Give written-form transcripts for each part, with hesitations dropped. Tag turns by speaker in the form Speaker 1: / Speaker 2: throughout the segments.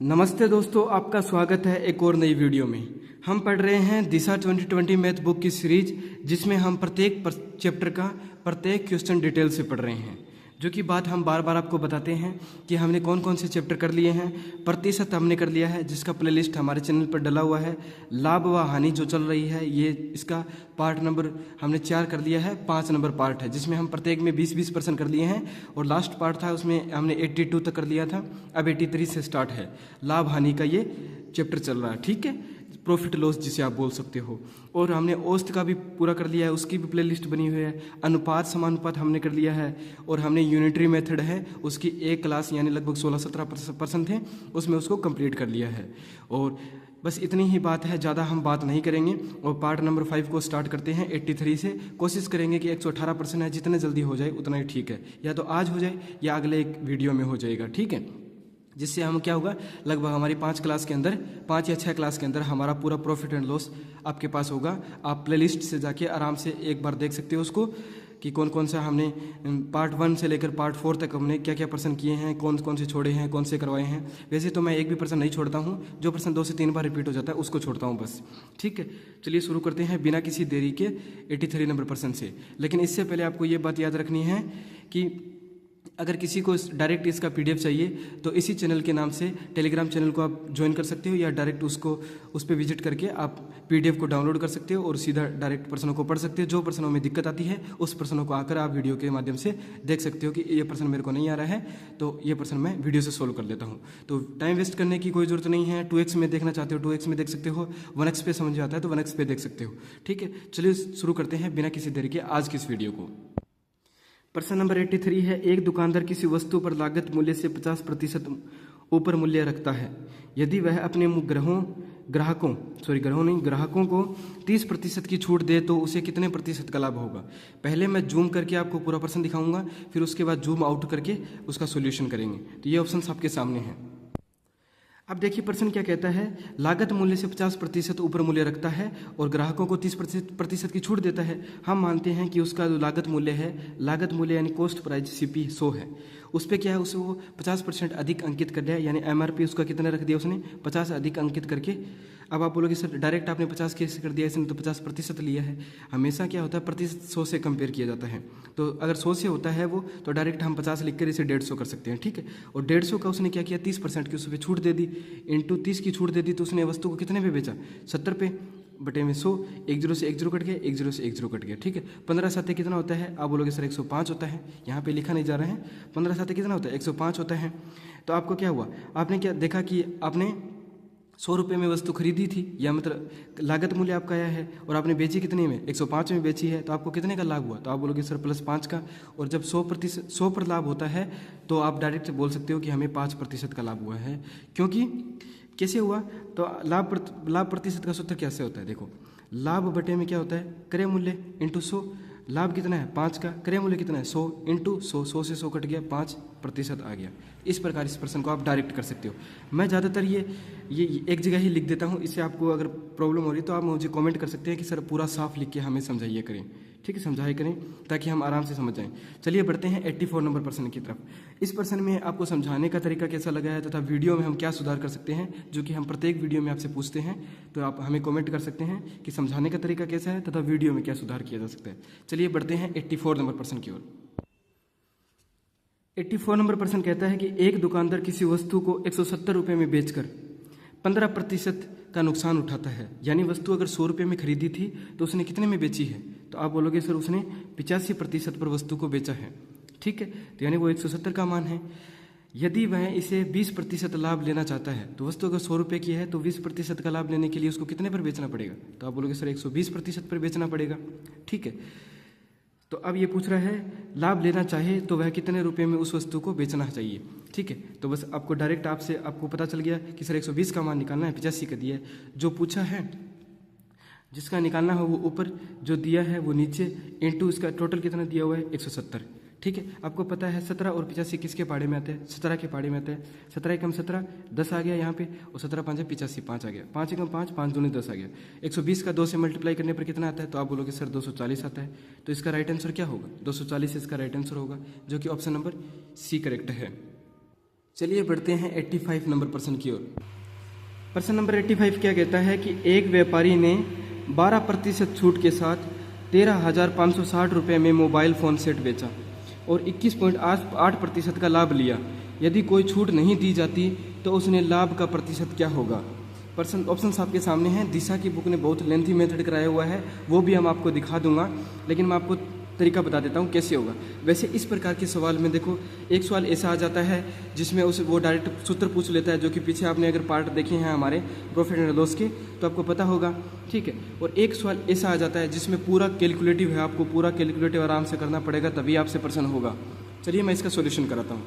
Speaker 1: नमस्ते दोस्तों, आपका स्वागत है एक और नई वीडियो में। हम पढ़ रहे हैं दिशा 2020 मैथ बुक की सीरीज, जिसमें हम प्रत्येक चैप्टर का प्रत्येक क्वेश्चन डिटेल से पढ़ रहे हैं। जो कि बात हम बार बार आपको बताते हैं कि हमने कौन कौन से चैप्टर कर लिए हैं। प्रतिशत हमने कर लिया है, जिसका प्लेलिस्ट हमारे चैनल पर डला हुआ है। लाभ व हानि जो चल रही है, ये इसका पार्ट नंबर हमने 4 कर लिया है। 5 नंबर पार्ट है, जिसमें हम प्रत्येक में 20-20% कर लिए हैं। और लास्ट पार्ट था, उसमें हमने 82 तक कर लिया था। अब 83 से स्टार्ट है। लाभ हानि का ये चैप्टर चल रहा है, ठीक है। प्रॉफिट लॉस जिसे आप बोल सकते हो। और हमने औसत का भी पूरा कर लिया है, उसकी भी प्लेलिस्ट बनी हुई है। अनुपात समानुपात हमने कर लिया है। और हमने यूनिटरी मेथड है, उसकी एक क्लास यानी लगभग 16-17% थे, उसमें उसको कंप्लीट कर लिया है। और बस इतनी ही बात है, ज़्यादा हम बात नहीं करेंगे। और पार्ट नंबर 5 को स्टार्ट करते हैं 83 से। कोशिश करेंगे कि 118% है, जितने जल्दी हो जाए उतना ही ठीक है। या तो आज हो जाए या अगले एक वीडियो में हो जाएगा, ठीक है। जिससे हम क्या होगा, लगभग हमारी 5 क्लास के अंदर, 5 या 6 क्लास के अंदर हमारा पूरा प्रॉफिट एंड लॉस आपके पास होगा। आप प्लेलिस्ट से जाके आराम से एक बार देख सकते हो उसको, कि कौन कौन सा हमने पार्ट 1 से लेकर पार्ट 4 तक हमने क्या क्या प्रश्न किए हैं, कौन कौन से छोड़े हैं, कौन से करवाए हैं। वैसे तो मैं एक भी प्रश्न नहीं छोड़ता हूँ, जो प्रश्न 2 से 3 बार रिपीट हो जाता है उसको छोड़ता हूँ बस, ठीक है। चलिए शुरू करते हैं बिना किसी देरी के 83 नंबर प्रश्न से। लेकिन इससे पहले आपको ये बात याद रखनी है कि अगर किसी को डायरेक्ट इसका पीडीएफ चाहिए तो इसी चैनल के नाम से टेलीग्राम चैनल को आप ज्वाइन कर सकते हो, या डायरेक्ट उसको उस पर विजिट करके आप पीडीएफ को डाउनलोड कर सकते हो और सीधा डायरेक्ट प्रश्नों को पढ़ सकते हो। जो प्रश्नों में दिक्कत आती है उस प्रश्नों को आकर आप वीडियो के माध्यम से देख सकते हो कि ये प्रश्न मेरे को नहीं आ रहा है, तो ये प्रश्न मैं वीडियो से सोल्व कर देता हूँ। तो टाइम वेस्ट करने की कोई जरूरत नहीं है। 2x में देखना चाहते हो 2x में देख सकते हो, 1x पे समझ आता है तो 1x पे देख सकते हो, ठीक है। चलिए शुरू करते हैं बिना किसी देरी के आज की इस वीडियो को। प्रश्न नंबर 83 है, एक दुकानदार किसी वस्तु पर लागत मूल्य से 50% ऊपर मूल्य रखता है। यदि वह अपने ग्राहकों को 30% की छूट दे तो उसे कितने प्रतिशत का लाभ होगा। पहले मैं जूम करके आपको पूरा प्रश्न दिखाऊंगा, फिर उसके बाद जूम आउट करके उसका सॉल्यूशन करेंगे। तो ये ऑप्शंस आपके सामने हैं। अब देखिए प्रश्न क्या कहता है, लागत मूल्य से 50% ऊपर मूल्य रखता है और ग्राहकों को 30% की छूट देता है। हम मानते हैं कि उसका जो लागत मूल्य है, लागत मूल्य यानी कॉस्ट प्राइस सीपी 100 है, उस पर क्या है, उसे वो 50% अधिक अंकित कर दिया, यानी एमआरपी उसका कितना रख दिया उसने, 50 अधिक अंकित करके। अब आप बोलोगे सर डायरेक्ट आपने 50 कैसे कर दिया, इसने तो 50% लिया है। हमेशा क्या होता है, प्रतिशत 100 से कंपेयर किया जाता है। तो अगर 100 से होता है वो, तो डायरेक्ट हम 50 लिख कर इसे 150 कर सकते हैं, ठीक है। और 150 का उसने क्या किया, 30% की उस पर छूट दे दी, इंटू 30 की छूट दे दी, तो उसने वस्तु को कितने पे बेचा, 70 पे, बटे में 100, 1 0 से 1 0 कट गया, 1 0 से 1 0 कट गया, ठीक है। 15 7 कितना होता है, आप बोलोगे सर 105 होता है, यहाँ पे लिखा नहीं जा रहा है। 15 7 कितना होता है, 105 होता है। तो आपको क्या हुआ, आपने क्या देखा कि आपने 100 रुपये में वस्तु खरीदी थी, या मतलब लागत मूल्य आपका आया है, और आपने बेची कितने में, 105 में बेची है, तो आपको कितने का लाभ हुआ। तो आप बोलोगे सर +5 का। और जब 100 पर लाभ होता है तो आप डायरेक्ट बोल सकते हो कि हमें 5% का लाभ हुआ है। क्योंकि कैसे हुआ, तो लाभ प्रतिशत का सूत्र कैसे होता है, देखो, लाभ बटे में क्या होता है, क्रय मूल्य इंटू 100। लाभ कितना है 5 का, क्रय मूल्य कितना है 100 इंटू 100, 100 से 100 कट गया, 5% आ गया। इस प्रकार इस प्रश्न को आप डायरेक्ट कर सकते हो। मैं ज़्यादातर ये एक जगह ही लिख देता हूँ। इससे आपको अगर प्रॉब्लम हो रही तो आप मुझे कमेंट कर सकते हैं कि सर पूरा साफ लिख के हमें समझाइए करें, ठीक है, समझाइए करें, ताकि हम आराम से समझ जाएं। चलिए बढ़ते हैं 84 नंबर प्रश्न की तरफ। इस प्रश्न में आपको समझाने का तरीका कैसा लगा है तथा वीडियो में हम क्या सुधार कर सकते हैं, जो कि हम प्रत्येक वीडियो में आपसे पूछते हैं, तो आप हमें कमेंट कर सकते हैं कि समझाने का तरीका कैसा है तथा वीडियो में क्या सुधार किया जा सकता है। चलिए बढ़ते हैं 84 नंबर प्रश्न की ओर। 84 नंबर प्रश्न कहता है कि एक दुकानदार किसी वस्तु को 170 रुपये में बेचकर 15% का नुकसान उठाता है। यानी वस्तु अगर 100 रुपये में खरीदी थी तो उसने कितने में बेची है, तो आप बोलोगे सर उसने 85% पर वस्तु को बेचा है, ठीक है। तो यानी वो 170 का मान है। यदि वह इसे 20% लाभ लेना चाहता है, तो वस्तु अगर 100 रुपये की है तो 20% का लाभ लेने के लिए उसको कितने पर बेचना पड़ेगा, तो आप बोलोगे सर 120% पर बेचना पड़ेगा, ठीक है। तो अब ये पूछ रहा है लाभ लेना चाहे तो वह कितने रुपए में उस वस्तु को बेचना चाहिए, ठीक है। तो बस आपको डायरेक्ट आपको पता चल गया कि सर 120 का मान निकालना है, 85 का दिया है। जो पूछा है, जिसका निकालना है वो ऊपर, जो दिया है वो नीचे, इंटू इसका टोटल कितना दिया हुआ है 170, ठीक है। आपको पता है 17 और 85 किसके पाड़े में आते हैं, 17 के पाड़े में आते हैं। 17 एकम 17, 10 आ गया यहाँ पे, और 17 5 85, 5 आ गया, 5 एकम 5, 5 दूनी 10 आ गया। 120 का 2 से मल्टीप्लाई करने पर कितना आता है, तो आप बोलोगे सर 240 आता है। तो इसका राइट आंसर क्या होगा, 240 इसका राइट आंसर होगा, जो कि ऑप्शन नंबर सी करेक्ट है। चलिए बढ़ते हैं 85 नंबर प्रश्न की ओर। प्रश्न नंबर 85 क्या कहता है कि एक व्यापारी ने 12% छूट के साथ 13,560 रुपये में मोबाइल फ़ोन सेट बेचा और 21.8% का लाभ लिया। यदि कोई छूट नहीं दी जाती तो उसने लाभ का प्रतिशत क्या होगा। प्रश्न ऑप्शंस आपके सामने हैं। दिशा की बुक ने बहुत लेंथी मेथड कराया हुआ है, वो भी हम आपको दिखा दूंगा, लेकिन मैं आपको तरीका बता देता हूँ कैसे होगा। वैसे इस प्रकार के सवाल में देखो, एक सवाल ऐसा आ जाता है जिसमें वो डायरेक्ट सूत्र पूछ लेता है, जो कि पीछे आपने अगर पार्ट देखे हैं हमारे प्रॉफिट एंड लॉस के तो आपको पता होगा, ठीक है। और एक सवाल ऐसा आ जाता है जिसमें पूरा कैलकुलेटिव है, आपको पूरा कैलकुलेटिव आराम से करना पड़ेगा, तभी आपसे प्रश्न होगा। चलिए मैं इसका सोल्यूशन कराता हूँ।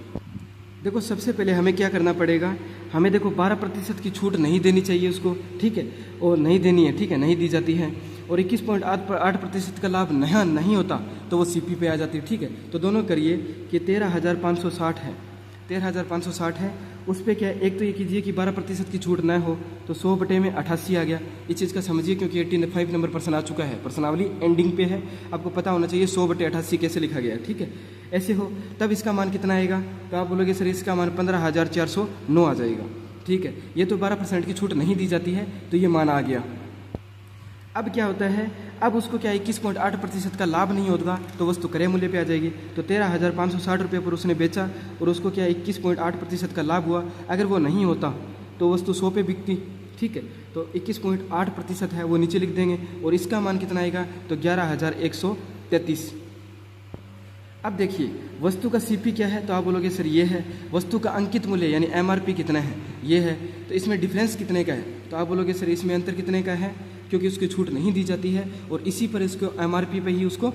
Speaker 1: देखो सबसे पहले हमें क्या करना पड़ेगा, हमें देखो 12% की छूट नहीं देनी चाहिए उसको, ठीक है, और नहीं देनी है, ठीक है, नहीं दी जाती है। और 21.8% का लाभ नहीं होता तो वो सीपी पे आ जाती है, ठीक है। तो दोनों करिए कि 13,560 है, 13,560 है, उस पर क्या है, एक तो ये कीजिए कि 12% की छूट ना हो तो 100/88 आ गया। इस चीज़ का समझिए क्योंकि 85 नंबर प्रश्न आ चुका है, प्रश्नावली एंडिंग पे है, आपको पता होना चाहिए 100/88 कैसे लिखा गया है, ठीक है। ऐसे हो तब इसका मान कितना आएगा, तो आप बोलोगे सर इसका मान 15,409 आ जाएगा, ठीक है। ये तो 12% की छूट नहीं दी जाती है तो ये मान आ गया। अब क्या होता है, अब उसको क्या 21.8% का लाभ नहीं होगा तो वस्तु क्रय मूल्य पे आ जाएगी। तो 13,560 रुपये पर उसने बेचा और उसको क्या 21.8% का लाभ हुआ। अगर वो नहीं होता तो वस्तु 100 पे बिकती, ठीक है। तो 21.8% है वो नीचे लिख देंगे और इसका मान कितना आएगा, तो 11,133। अब देखिए वस्तु का सीपी क्या है, तो आप बोलोगे सर ये है। वस्तु का अंकित मूल्य यानी एमआरपी कितना है, ये है। तो इसमें डिफरेंस कितने का है, तो आप बोलोगे सर इसमें अंतर कितने का है, क्योंकि उसकी छूट नहीं दी जाती है और इसी पर इसको एमआरपी पे ही उसको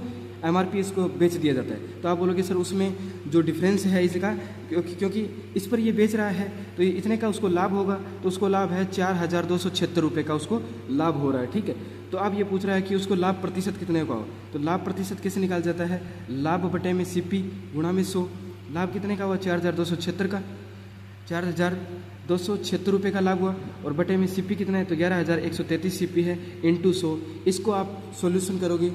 Speaker 1: इसको बेच दिया जाता है। तो आप बोलोगे सर उसमें जो डिफरेंस है इसका, क्योंकि इस पर ये बेच रहा है तो ये इतने का उसको लाभ होगा, तो उसको लाभ है 4,276 रुपये का उसको लाभ हो रहा है, ठीक है। तो अब ये पूछ रहा है कि उसको लाभ प्रतिशत कितने का हो, तो लाभ प्रतिशत कैसे निकाल जाता है, लाभ बटे में सीपी गुणा में 100। लाभ कितने का हुआ, 4,276 का, 4,276 रुपये का लाभ हुआ और बटे में सीपी कितना है, तो 11,133 सीपी है इंटू 100। इसको आप सॉल्यूशन करोगे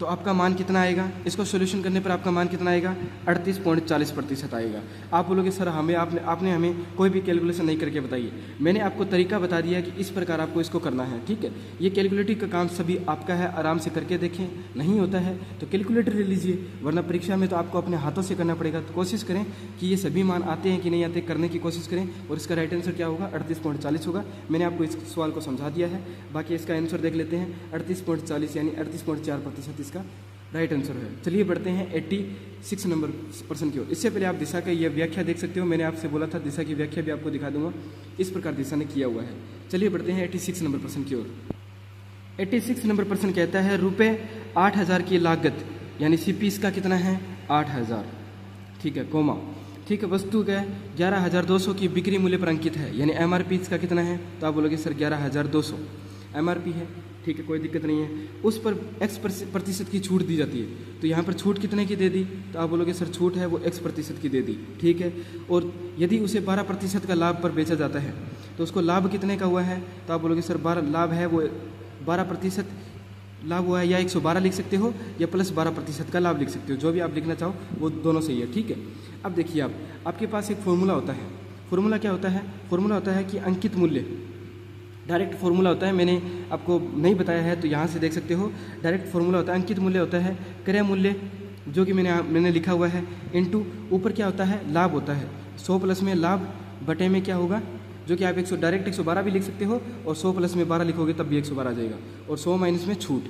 Speaker 1: तो आपका मान कितना आएगा, इसको सॉल्यूशन करने पर आपका मान कितना आएगा, 38.40% आएगा। आप बोलोगे सर आपने हमें कोई भी कैलकुलेशन नहीं करके बताइए। मैंने आपको तरीका बता दिया कि इस प्रकार आपको इसको करना है, ठीक है। ये कैलकुलेटिव का काम सभी आपका है, आराम से करके देखें। नहीं होता है तो कैलकुलेटर ले लीजिए, वरना परीक्षा में तो आपको अपने हाथों से करना पड़ेगा। तो कोशिश करें कि ये सभी मान आते हैं कि नहीं आते, करने की कोशिश करें। और इसका राइट आंसर क्या होगा, 38.40 होगा। मैंने आपको इस सवाल को समझा दिया है, बाकी इसका आंसर देख लेते हैं। 38.40 यानी 38.4% इसका राइट आंसर है। चलिए बढ़ते हैं 86 नंबर प्रश्न की ओर। इससे पहले आप दिशा का यह व्याख्या देख सकते हो, मैंने आपसे बोला था दिशा की व्याख्या भी आपको दिखा दूंगा, इस प्रकार दिशा ने किया हुआ है। चलिए बढ़ते हैं 86 नंबर प्रश्न की ओर। 86 नंबर प्रश्न कहता है ₹8,000 की लागत यानी सीपी इसका कितना है, 8,000, ठीक है, कोमा, ठीक है। वस्तु का 11,200 की बिक्री मूल्य पर अंकित है यानी एमआरपी इसका कितना है, तो आप बोलोगे सर 11,200 एमआरपी है, ठीक है, कोई दिक्कत नहीं है। उस पर X% की छूट दी जाती है, तो यहाँ पर छूट कितने की दे दी, तो आप बोलोगे सर छूट है वो X% की दे दी, ठीक है। और यदि उसे 12% का लाभ पर बेचा जाता है तो उसको लाभ कितने का हुआ है, तो आप बोलोगे सर 12 लाभ है वो 12% लाभ हुआ है, या 112 लिख सकते हो या प्लस 12% का लाभ लिख सकते हो, जो भी आप लिखना चाहो वो दोनों सही है, ठीक है। अब देखिए आपके पास एक फॉर्मूला होता है। फॉर्मूला क्या होता है, फॉर्मूला होता है कि अंकित मूल्य, डायरेक्ट फॉर्मूला होता है, मैंने आपको नहीं बताया है तो यहाँ से देख सकते हो। डायरेक्ट फॉर्मूला होता है, अंकित मूल्य होता है क्रय मूल्य जो कि मैंने लिखा हुआ है, इनटू ऊपर क्या होता है, लाभ होता है। 100 प्लस में लाभ बटे में क्या होगा, जो कि आप 112 भी लिख सकते हो और 100 प्लस में 12 लिखोगे तब भी 112 आ जाएगा, और 100 माइनस में छूट,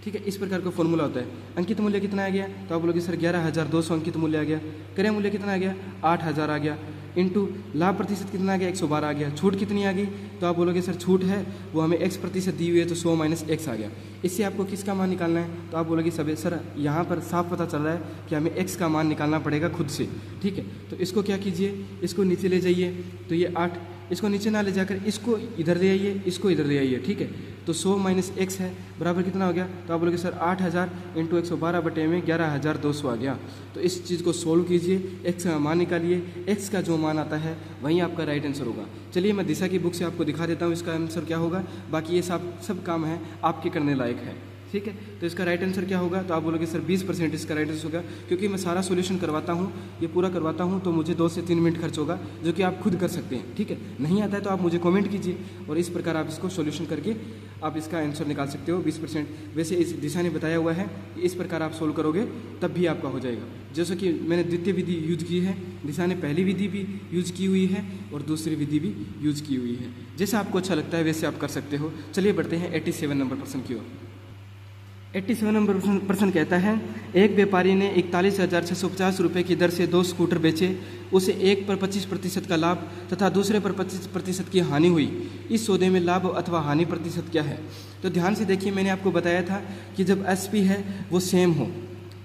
Speaker 1: ठीक है। इस प्रकार का फॉर्मूला होता है। अंकित मूल्य कितना आ गया, तो आप बोलोगे सर 11,200 अंकित मूल्य आ गया। क्रय मूल्य कितना आ गया, 8,000 आ गया, इनटू लाभ प्रतिशत कितना आ गया, 112 आ गया। छूट कितनी आ गई, तो आप बोलोगे सर छूट है वो हमें X% दी हुई है तो 100 माइनस X आ गया। इससे आपको किसका मान निकालना है, तो आप बोलोगे सर यहाँ पर साफ पता चल रहा है कि हमें X का मान निकालना पड़ेगा खुद से, ठीक है। तो इसको क्या कीजिए, इसको नीचे ले जाइए, तो ये 8, इसको नीचे ना ले जाकर इसको इधर ले आइए, इसको इधर ले आइए, ठीक है। तो 100 माइनस X है बराबर कितना हो गया, तो आप बोलोगे सर 8,000 इंटू 112 बटे में 11,200 आ गया। तो इस चीज़ को सोल्व कीजिए, X का मान निकालिए, X का जो मान आता है वहीं आपका राइट आंसर होगा। चलिए मैं दिशा की बुक से आपको दिखा देता हूँ इसका आंसर क्या होगा, बाकी ये सब काम है आपके करने लायक है। ठीक है। तो इसका राइट आंसर क्या होगा? तो आप बोलोगे सर 20% इसका राइट आंसर होगा, क्योंकि मैं सारा सॉल्यूशन करवाता हूँ, ये पूरा करवाता हूँ, तो मुझे 2 से 3 मिनट खर्च होगा, जो कि आप खुद कर सकते हैं। ठीक है, नहीं आता है तो आप मुझे कमेंट कीजिए और इस प्रकार आप इसको सॉल्यूशन करके आप इसका आंसर निकाल सकते हो 20%। वैसे इस दिशा ने बताया हुआ है कि इस प्रकार आप सोल्व करोगे तब भी आपका हो जाएगा। जैसे कि मैंने द्वितीय विधि यूज की है, दिशा ने पहली विधि भी यूज की हुई है और दूसरी विधि भी यूज की हुई है। जैसा आपको अच्छा लगता है वैसे आप कर सकते हो। चलिए बढ़ते हैं 87 नंबर प्रश्न की ओर। 87 नंबर प्रश्न कहता है, एक व्यापारी ने 41,650 रुपये की दर से 2 स्कूटर बेचे, उसे एक पर 25% का लाभ तथा दूसरे पर 25% की हानि हुई। इस सौदे में लाभ अथवा हानि प्रतिशत क्या है? तो ध्यान से देखिए, मैंने आपको बताया था कि जब एसपी है वो सेम हो,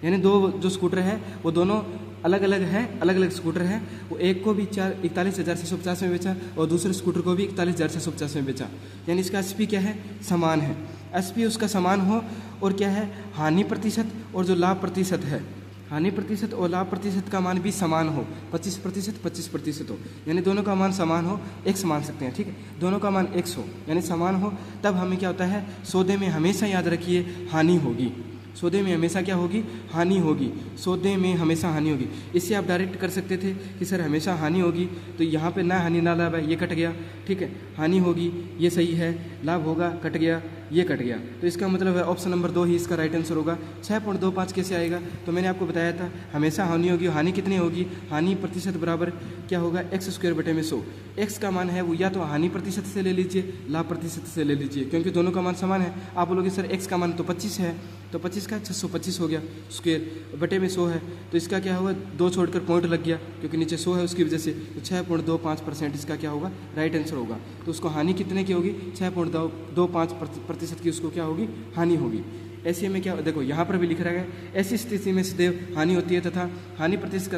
Speaker 1: यानी दो जो स्कूटर है वो दोनों अलग अलग है, अलग अलग स्कूटर है, वो एक को भी 41,650 में बेचा और दूसरे स्कूटर को भी 41,650 में बेचा, यानी इसका एसपी क्या है? समान है। एसपी उसका समान हो और क्या है? हानि प्रतिशत और जो लाभ प्रतिशत है, हानि प्रतिशत और लाभ प्रतिशत का मान भी समान हो, 25% 25% हो, यानी दोनों का मान समान हो, x मान सकते हैं। ठीक है, दोनों का मान x हो यानी समान हो, तब हमें क्या होता है? सौदे में हमेशा याद रखिए हानि होगी। सौदे में हमेशा क्या होगी? हानि होगी। सौदे में हमेशा हानि होगी। इससे आप डायरेक्ट कर सकते थे कि सर हमेशा हानि होगी, तो यहाँ पे ना हानि ना लाभ है, ये कट गया। ठीक है, हानि होगी, ये सही है, लाभ होगा, कट गया, ये कट गया। तो इसका मतलब है ऑप्शन नंबर 2 ही इसका राइट आंसर होगा। 6.25 कैसे आएगा? तो मैंने आपको बताया था हमेशा हानि होगी। हानि कितनी होगी? हानि प्रतिशत बराबर क्या होगा? x²/100। x का मान है वो या तो हानि प्रतिशत से ले लीजिए, लाभ प्रतिशत से ले लीजिए, क्योंकि दोनों का मान समान है। आप बोलोगे सर x का मान तो 25 है, तो 25 का 625 हो गया, स्क्वायर बटे में 100 है, तो इसका क्या होगा? 2 छोड़कर पॉइंट लग गया, क्योंकि नीचे 100 है उसकी वजह से, तो 6.25% इसका क्या होगा? राइट आंसर होगा। तो उसको हानि कितने की होगी? 6.25% की उसको क्या होगी? हानि होगी। ऐसे में क्या, देखो यहाँ पर भी लिख रहा है, ऐसी स्थिति में सदैव हानि होती है तथा हानि प्रतिशत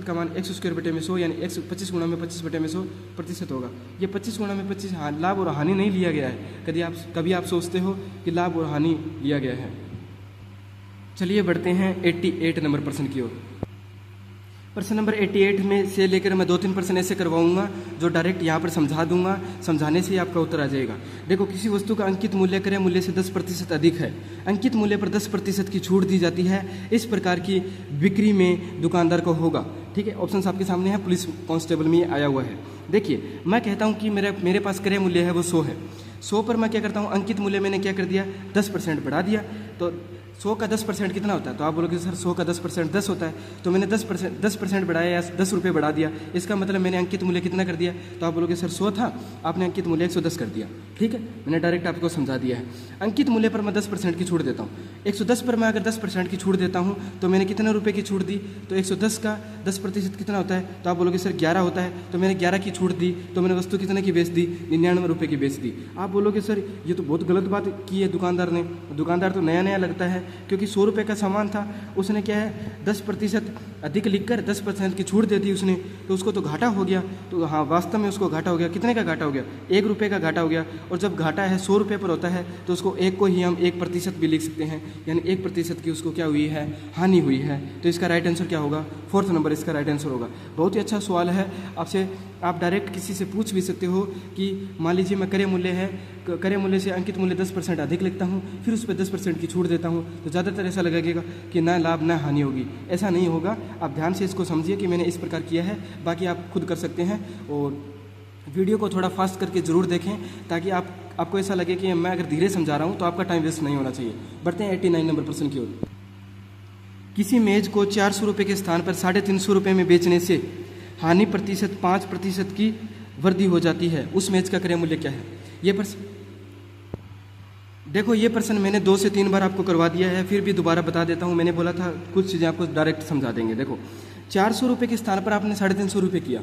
Speaker 1: का मान x²/100 यानी 25 गुणा में 25/100% होगा। ये 25 गुणा में 25 लाभ और हानि नहीं लिया गया है। कभी आप सोचते हो कि लाभ और हानि लिया गया है। चलिए बढ़ते हैं 88 नंबर प्रश्न की ओर। प्रश्न नंबर 88 में से लेकर मैं 2-3 प्रश्न ऐसे करवाऊंगा जो डायरेक्ट यहाँ पर समझा दूंगा, समझाने से ही आपका उत्तर आ जाएगा। देखो, किसी वस्तु का अंकित मूल्य क्रय मूल्य से 10% अधिक है, अंकित मूल्य पर 10% की छूट दी जाती है, इस प्रकार की बिक्री में दुकानदार को होगा। ठीक है, ऑप्शन आपके सामने है, पुलिस कांस्टेबल में आया हुआ है। देखिए, मैं कहता हूँ कि मेरे पास क्रय मूल्य है वो 100 है, 100 पर मैं क्या करता हूँ? अंकित मूल्य मैंने क्या कर दिया? 10% बढ़ा दिया। तो 100 का 10% कितना होता है? तो आप बोलोगे सर 100 का 10% 10 होता है, तो मैंने 10% बढ़ाया या 10 रुपये बढ़ा दिया, इसका मतलब मैंने अंकित मूल्य कितना कर दिया? तो आप बोलोगे सर 100 था, आपने अंकित मूल्य 110 कर दिया। ठीक है, मैंने डायरेक्ट आपको समझा दिया है। अंकित मूल्य पर मैं 10% की छूट देता हूँ। 110 पर मैं अगर 10% की छूट देता हूँ तो मैंने कितने रुपये की छूट दी? तो 110 का 10% कितना होता है? तो आप बोलोगे सर 11 होता है, तो मैंने 11 की छूट दी, तो मैंने वस्तु कितने की बेच दी? 99 रुपये की बेच दी। आप बोलोगे सर ये तो बहुत गलत बात की है दुकानदार ने। दुकानदार तो नया लगता है, क्योंकि 100 रुपये का सामान था, उसने क्या है 10% अधिक लिखकर 10% की छूट दे दी उसने, तो उसको तो घाटा हो गया। तो हाँ, वास्तव में उसको घाटा हो गया। कितने का घाटा हो गया? 1 रुपये का घाटा हो गया। और जब घाटा है 100 रुपये पर होता है तो उसको एक को ही हम 1% भी लिख सकते हैं, यानी 1% की उसको क्या हुई है? हानि हुई है। तो इसका राइट आंसर क्या होगा? 4th नंबर इसका राइट आंसर होगा। बहुत ही अच्छा सवाल है, आपसे आप डायरेक्ट किसी से पूछ भी सकते हो कि मान लीजिए मैं क्रय मूल्य से अंकित मूल्य 10% अधिक लिखता हूँ, फिर उस पर 10% की छूट देता हूँ, तो ज़्यादातर ऐसा लगेगा कि ना लाभ ना हानि होगी। ऐसा नहीं होगा। आप ध्यान से इसको समझिए कि मैंने इस प्रकार किया है, बाकी आप खुद कर सकते हैं। और वीडियो को थोड़ा फास्ट करके ज़रूर देखें, ताकि आपको ऐसा लगे कि मैं अगर धीरे समझा रहा हूँ तो आपका टाइम वेस्ट नहीं होना चाहिए। बढ़ते हैं 89 नंबर प्रश्न की ओर। किसी मेज को 400 रुपये के स्थान पर 350 रुपये में बेचने से हानि प्रतिशत 5% की वृद्धि हो जाती है, उस मेज का क्रय मूल्य क्या है? ये प्रश्न देखो, ये प्रश्न मैंने 2 से 3 बार आपको करवा दिया है, फिर भी दोबारा बता देता हूँ। मैंने बोला था कुछ चीज़ें आपको डायरेक्ट समझा देंगे। देखो, 400 रुपये के स्थान पर आपने 350 रुपये किया,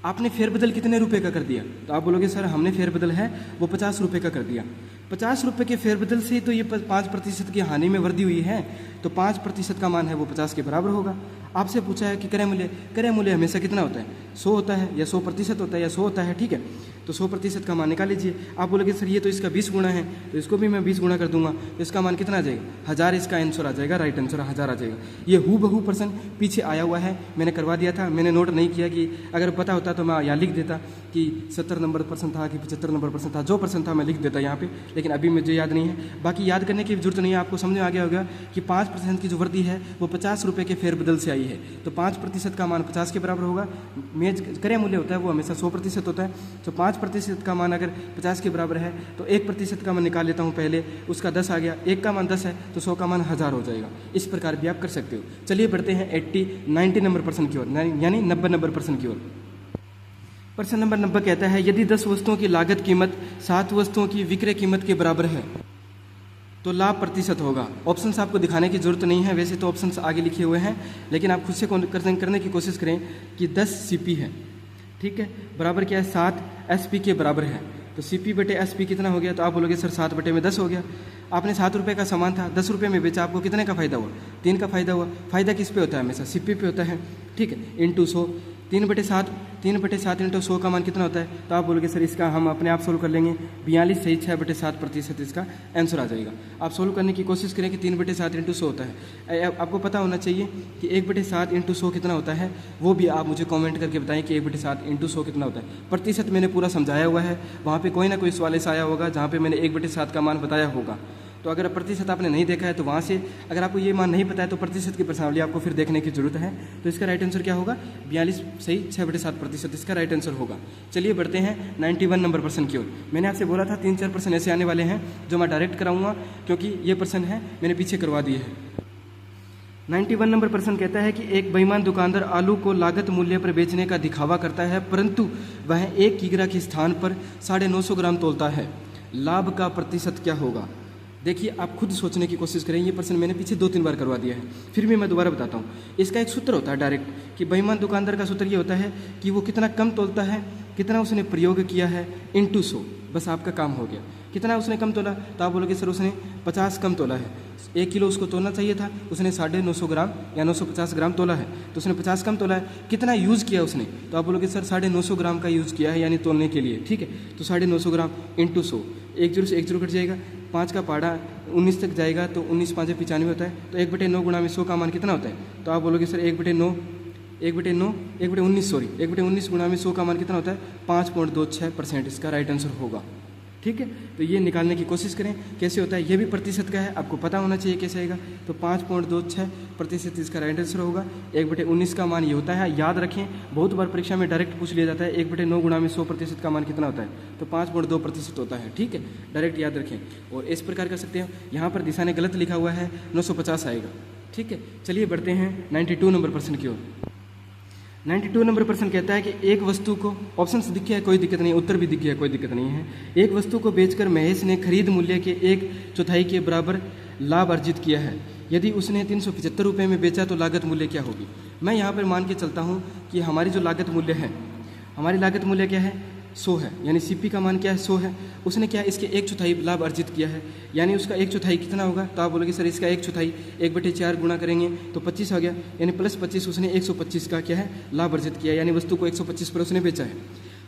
Speaker 1: आपने फेरबदल कितने रुपए का कर दिया? तो आप बोलोगे सर हमने फेरबदल है वो 50 रुपये का कर दिया। 50 रुपये के फेरबदल से तो ये 5% की हानि में वृद्धि हुई है, तो 5% का मान है वो 50 के बराबर होगा। आपसे पूछा है कि क्रय मूल्य हमेशा कितना होता है? 100 होता है या 100% होता है या 100 होता है। ठीक है, तो 100% का मान निकाल लीजिए। आप बोलोगे सर ये तो इसका 20 गुना है, तो इसको भी मैं 20 गुना कर दूंगा, तो इसका मान कितना आ जाएगा? 1000 इसका आंसर आ जाएगा। राइट आंसर 1000 आ जाएगा। ये हूबहू प्रश्न पीछे आया हुआ है, मैंने करवा दिया था। मैंने नोट नहीं किया कि अगर पता होता तो मैं यहाँ लिख देता कि 70 नंबर प्रश्न था कि 75 नंबर प्रश्न था। जो प्रश्न था मैं लिख देता यहाँ पे, लेकिन अभी मुझे याद नहीं है। बाकी याद करने की जरूरत नहीं है, आपको समझ में आ गया होगा कि 5% की जो वृद्धि है वो 50 रुपये के फेरबदल से आई है। तो 5% का मान 50 के बराबर होगा। मेज क्रय मूल्य होता है वो हमेशा 100% होता है। तो 5% का मान अगर 50 के बराबर है तो 1% का मैं निकाल लेता हूँ पहले, उसका 10 आ गया। 1 का मान 10 है तो 100 का मान 1000 हो जाएगा। इस प्रकार भी आप कर सकते हो। चलिए बढ़ते हैं 90 नंबर प्रश्न की ओर, यानी 90 नंबर प्रश्न की ओर। प्रश्न नंबर 90 कहता है यदि 10 वस्तुओं की लागत कीमत 7 वस्तुओं की विक्रय कीमत के बराबर है तो लाभ प्रतिशत होगा। ऑप्शंस आपको दिखाने की जरूरत नहीं है, वैसे तो ऑप्शंस आगे लिखे हुए हैं, लेकिन आप खुद से करने की कोशिश करें कि 10 सीपी है, ठीक है, बराबर क्या है 7 एसपी के बराबर है। तो सीपी बटे एसपी कितना हो गया? तो आप बोलोगे सर 7 बटे में 10 हो गया। आपने 7 रुपये का सामान था, 10 रुपये में बेचा, आपको कितने का फायदा हुआ? 3 का फायदा हुआ। फायदा किस पे होता है? हमेशा सीपी पे होता है, ठीक है, इंटू 100। 3/7 इंटू 100 का मान कितना होता है? तो आप बोलोगे सर इसका हम अपने आप सोल्व कर लेंगे। 42 सही 6/7% इसका आंसर आ जाएगा। आप सोल्व करने की कोशिश करें कि 3/7 इंटू 100 होता है। आपको पता होना चाहिए कि 1/7 इंटू 100 कितना होता है, वो भी आप मुझे कमेंट करके बताएं कि 1/7 इंटू 100 कितना होता है। प्रतिशत मैंने पूरा समझाया हुआ है, वहाँ पे कोई ना कोई सवाल ऐसा आया होगा जहाँ पे मैंने 1/7 का मान बताया होगा। तो अगर प्रतिशत आपने नहीं देखा है तो वहाँ से अगर आपको ये मान नहीं पता है तो प्रतिशत की प्रश्नावली आपको फिर देखने की जरूरत है। तो इसका राइट आंसर क्या होगा? 42 सही 6/7% इसका राइट आंसर होगा। चलिए बढ़ते हैं 91 नंबर प्रश्न की ओर। मैंने आपसे बोला था 3-4 प्रश्न ऐसे आने वाले हैं जो मैं डायरेक्ट कराऊंगा, क्योंकि ये प्रश्न है मैंने पीछे करवा दिए हैं। 91 नंबर प्रश्न कहता है कि एक बेईमान दुकानदार आलू को लागत मूल्य पर बेचने का दिखावा करता है, परंतु वह 1 किग्रा के स्थान पर 950 ग्राम तोलता है। लाभ का प्रतिशत क्या होगा? देखिए आप खुद सोचने की कोशिश करें, ये प्रश्न मैंने पीछे 2-3 बार करवा दिया है, फिर भी मैं दोबारा बताता हूँ। इसका एक सूत्र होता है डायरेक्ट, कि बेईमान दुकानदार का सूत्र ये होता है कि वो कितना कम तोलता है, कितना उसने प्रयोग किया है, इंटू 100। बस आपका काम हो गया। कितना उसने कम तोला? तो आप बोलोगे सर उसने 50 कम तोला है। 1 किलो उसको तोलना चाहिए था, उसने 950 ग्राम या 950 ग्राम तोला है, तो उसने 50 कम तोला है। कितना यूज़ किया उसने? तो आप बोलोगे सर 950 ग्राम का यूज़ किया है, यानी तोलने के लिए, ठीक है। तो 950 ग्राम इंटू 100, 1 0 से 1 0 कट जाएगा, 5 का पहाड़ा 19 तक जाएगा तो 19 5 95 होता है। तो 1/9 गुणा में 100 का मान कितना होता है? तो आप बोलोगे सर 1/19 गुणा में 100 का मान कितना होता है? 5.26% इसका राइट आंसर होगा, ठीक है। तो ये निकालने की कोशिश करें कैसे होता है, ये भी प्रतिशत का है, आपको पता होना चाहिए कैसे आएगा। तो 5.26% इसका राइट आंसर होगा। 1/19 का मान ये होता है, याद रखें, बहुत बार परीक्षा में डायरेक्ट पूछ लिया जाता है 1/9 गुणा में 100% का मान कितना होता है? तो 5.2% होता है, ठीक है, डायरेक्ट याद रखें। और इस प्रकार कर सकते हैं। यहाँ पर दिशा ने गलत लिखा हुआ है, 950 आएगा, ठीक है। चलिए बढ़ते हैं 92 नंबर प्रश्न की ओर। 92 नंबर प्रश्न कहता है कि एक वस्तु को, ऑप्शंस दिख गया है कोई दिक्कत नहीं, उत्तर भी दिख गया है कोई दिक्कत नहीं है। एक वस्तु को बेचकर महेश ने खरीद मूल्य के 1/4 के बराबर लाभ अर्जित किया है। यदि उसने 375 रुपये में बेचा तो लागत मूल्य क्या होगी? मैं यहाँ पर मान के चलता हूँ कि हमारी जो लागत मूल्य है, हमारी लागत मूल्य क्या है? 100 है, यानी सीपी का मान क्या है? 100 है। उसने क्या इसके 1/4 लाभ अर्जित किया है, यानी उसका 1/4 कितना होगा? तो आप बोलोगे सर इसका 1/4 1/4 गुणा करेंगे तो 25 आ गया, यानी प्लस 25 उसने 125 का क्या है? लाभ अर्जित किया, यानी वस्तु को 125 पर उसने बेचा है।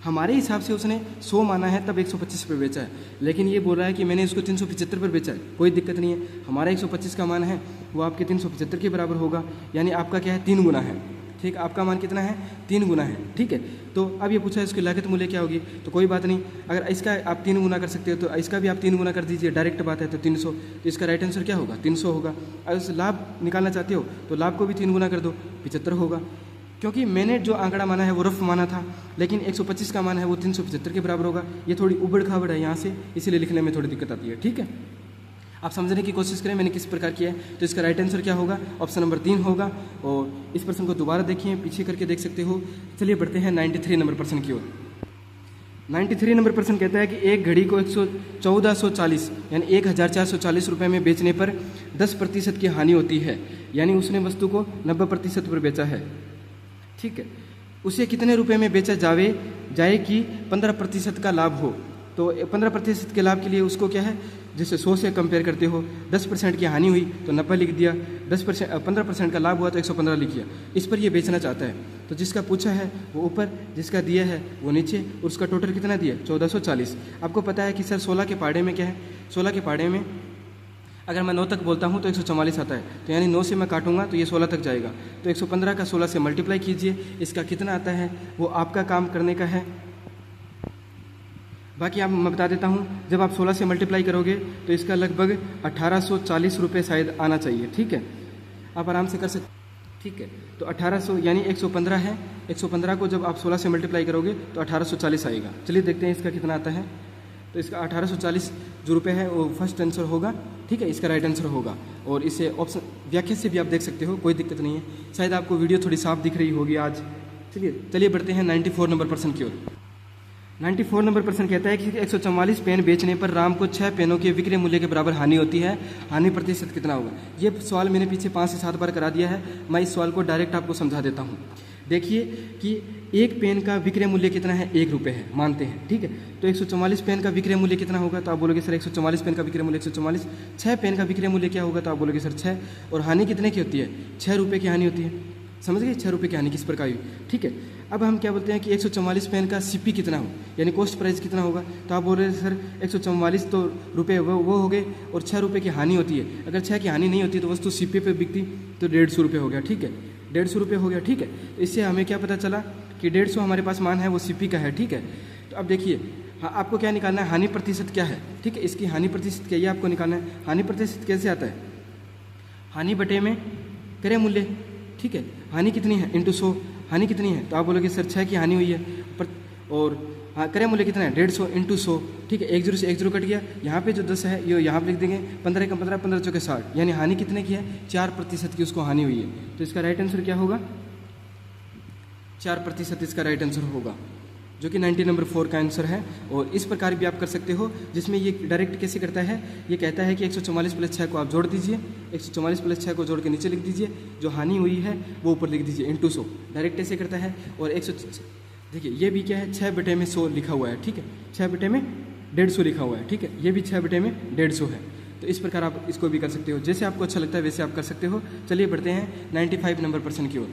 Speaker 1: हमारे हिसाब से उसने 100 माना है तब 125 पर बेचा है, लेकिन ये बोल रहा है कि मैंने इसको 375 पर बेचा है। कोई दिक्कत नहीं है, हमारा 125 का मान है वो आपके 375 के बराबर होगा, यानी आपका क्या है? 3 गुना है, ठीक। आपका मान कितना है? 3 गुना है, ठीक है। तो अब ये पूछा है इसकी लागत मूल्य क्या होगी, तो कोई बात नहीं, अगर इसका आप 3 गुना कर सकते हो तो इसका भी आप 3 गुना कर दीजिए, डायरेक्ट बात है। तो 300, तो इसका राइट आंसर क्या होगा? 300 होगा। अगर उस लाभ निकालना चाहते हो तो लाभ को भी 3 गुना कर दो, 75 होगा। क्योंकि मैंने जो आंकड़ा माना है वो रफ माना था, लेकिन 125 का मान है वो 375 के बराबर होगा। ये थोड़ी उबड़ खाबड़ है यहाँ से, इसीलिए लिखने में थोड़ी दिक्कत आती है, ठीक है। आप समझने की कोशिश करें मैंने किस प्रकार किया है। तो इसका राइट आंसर क्या होगा? ऑप्शन नंबर 3 होगा। और इस प्रश्न को दोबारा देखिए, पीछे करके देख सकते हो। चलिए बढ़ते हैं 93 नंबर प्रश्न की ओर। 93 नंबर प्रश्न कहता है कि एक घड़ी को 1440 यानी 1440 रुपये में बेचने पर 10% की हानि होती है, यानी उसने वस्तु को 90% पर बेचा है, ठीक है। उसे कितने रुपए में बेचा जाए कि 15% का लाभ हो? तो 15% के लाभ के लिए उसको क्या है, जैसे 100 से कंपेयर करते हो, 10% की हानि हुई तो 90 लिख दिया, 15% का लाभ हुआ तो 115 लिख दिया। इस पर ये बेचना चाहता है, तो जिसका पूछा है वो ऊपर, जिसका दिया है वो नीचे, और उसका टोटल कितना दिया? 1440। आपको पता है कि सर 16 के पहाड़े में क्या है? 16 के पहाड़े में अगर मैं 9 तक बोलता हूँ तो 144 आता है, तो यानी 9 से मैं काटूंगा तो ये 16 तक जाएगा। तो 115 का 16 से मल्टीप्लाई कीजिए, इसका कितना आता है वो आपका काम करने का है। बाकी आप मैं बता देता हूँ, जब आप 16 से मल्टीप्लाई करोगे तो इसका लगभग 1840 रुपये शायद आना चाहिए। ठीक है, आप आराम से कर सकते। ठीक है, तो 1800 यानी 115 है। 115 को जब आप 16 से मल्टीप्लाई करोगे तो 1840 आएगा। चलिए देखते हैं इसका कितना आता है। तो इसका 1840 जो रुपये है वो फर्स्ट आंसर होगा। ठीक है, इसका राइट आंसर होगा। और इसे ऑप्शन व्याख्या से भी आप देख सकते हो, कोई दिक्कत नहीं है। शायद आपको वीडियो थोड़ी साफ दिख रही होगी आज। चलिए बढ़ते हैं 94 नंबर प्रश्न की ओर। 94 नंबर प्रश्न कहता है कि 144 पेन बेचने पर राम को 6 पेनों के विक्रय मूल्य के बराबर हानि होती है, हानि प्रतिशत कितना होगा। ये सवाल मैंने पीछे 5 से 7 बार करा दिया है। मैं इस सवाल को डायरेक्ट आपको समझा देता हूँ। देखिए कि एक पेन का विक्रय मूल्य कितना है, 1 रुपये है, मानते हैं। ठीक है, तो 144 पेन का विक्रय मूल्य कितना होगा, तो आप बोलोगे सर 144 पेन का विक्रय मूल्य 144। 6 पेन का विक्रय मूल्य क्या होगा, तो आप बोलोगे सर 6। और हानि कितने की होती है, 6 रुपये की हानि होती है। समझ गए, 6 रुपये की हानि किस प्रकार हुई। ठीक है, अब हम क्या बोलते हैं कि 144 पेन का सीपी कितना हो, यानी कॉस्ट प्राइस कितना होगा। तो आप बोल रहे हैं सर 144 तो रुपये वो हो गए और 6 रुपये की हानि होती है। अगर 6 की हानि नहीं होती तो वस्तु सीपी पे बिकती तो 150 रुपये हो गया। ठीक है, 150 रुपये हो गया। ठीक है, तो इससे हमें क्या पता चला कि 150 हमारे पास मान है वो सीपी का है। ठीक है, तो अब देखिए हाँ, आपको क्या निकालना है, हानि प्रतिशत क्या है। ठीक है, इसकी हानि प्रतिशत क्या, ये आपको निकालना है। हानि प्रतिशत कैसे आता है, हानि बटे में क्रय मूल्य। ठीक है, हानि कितनी है इंटू 100, हानि कितनी है, तो आप बोलोगे सर 6 की हानि हुई है पर, और हाँ क्रय मूल्य कितना है 150 इंटू 100। ठीक है, 1 0 से 1 0 कट गया, यहाँ पे जो 10 है ये यहाँ पे लिख देंगे, 15 का 15, 15 चौके 60, यानी हानि कितने की है, 4% की उसको हानि हुई है। तो इसका राइट आंसर क्या होगा, 4% इसका राइट आंसर होगा, जो कि 90 नंबर 4 का आंसर है। और इस प्रकार भी आप कर सकते हो, जिसमें ये डायरेक्ट कैसे करता है, ये कहता है कि 144 प्लस 6 को आप जोड़ दीजिए, 144 प्लस 6 को जोड़ के नीचे लिख दीजिए, जो हानि हुई है वो ऊपर लिख दीजिए इंटू 100। डायरेक्ट ऐसे करता है। और 100 देखिए ये भी क्या है, 6 बटे में 100 लिखा हुआ है। ठीक है, 6 बटे में 150 लिखा हुआ है। ठीक है, ये भी 6 बटे में 150 है। तो इस प्रकार आप इसको भी कर सकते हो, जैसे आपको अच्छा लगता है वैसे आप कर सकते हो। चलिए बढ़ते हैं 95 नंबर प्रश्न की ओर।